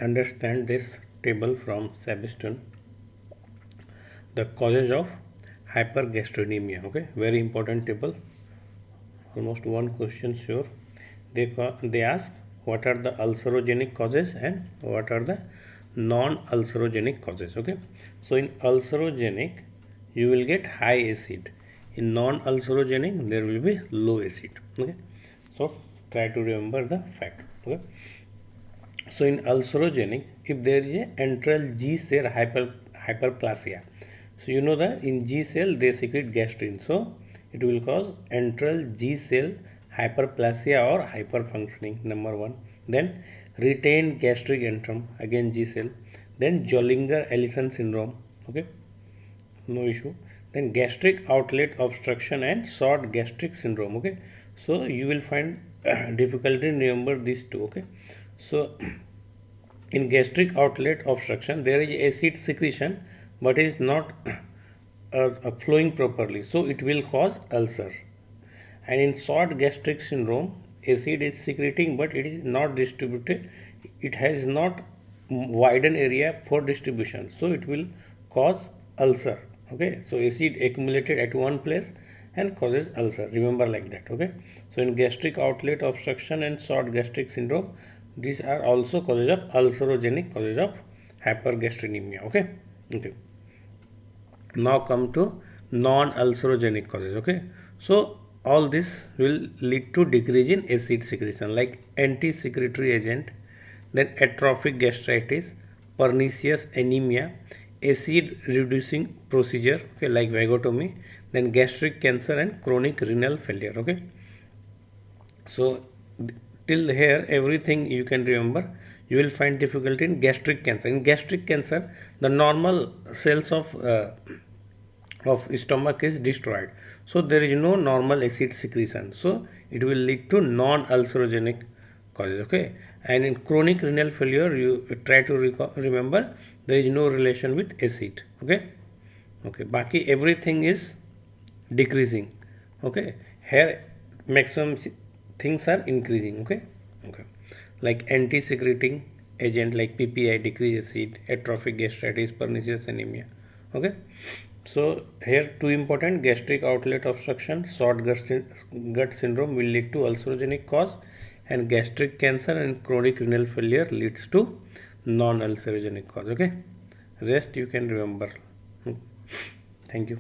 understand this table from SABISTON, the causes of hypergastrinemia. Okay, very important table, almost one question sure. They ask what are the ulcerogenic causes and what are the non-ulcerogenic causes. Okay, so in ulcerogenic you will get high acid, in non-ulcerogenic there will be low acid. Okay, so try to remember the fact. Okay, so in ulcerogenic, if there is a enteral G cell hyperplasia, so you know that in G cell they secrete gastrin, so it will cause enteral G cell hyperplasia or hyperfunctioning. Number one, then retained gastric antrum, again G cell, then Zollinger-Ellison syndrome. Okay, no issue. Then gastric outlet obstruction and short gastric syndrome. Okay, so you will find difficulty in remember these two. Okay, so in gastric outlet obstruction there is acid secretion but is not flowing properly, so it will cause ulcer. And in short gastric syndrome acid is secreting but it is not distributed, it has not widen area for distribution, so it will cause ulcer. Okay, so acid accumulated at one place and causes ulcer, remember like that. Okay, so in gastric outlet obstruction and short gastric syndrome, these are also causes of ulcerogenic causes of hypergastrinemia. Okay, okay, now come to non-ulcerogenic causes. Okay, so all this will lead to decrease in acid secretion like anti-secretory agent, then atrophic gastritis, pernicious anemia, acid reducing procedure, okay, like vagotomy, then gastric cancer and chronic renal failure. Okay, so till here everything you can remember. You will find difficulty in gastric cancer. In gastric cancer the normal cells of stomach is destroyed, so there is no normal acid secretion, so it will lead to non-ulcerogenic causes. Okay, and in chronic renal failure you try to remember there is no relation with acid. Okay, okay, baki everything is decreasing. Okay, here maximum things are increasing. Okay, okay, like anti-secreting agent like PPI, decrease acid, atrophic gastritis, pernicious anemia. Okay, so here two important: gastric outlet obstruction, short gut syndrome will lead to ulcerogenic cause, and gastric cancer and chronic renal failure leads to non-ulcerogenic cause. Okay, rest you can remember. Thank you.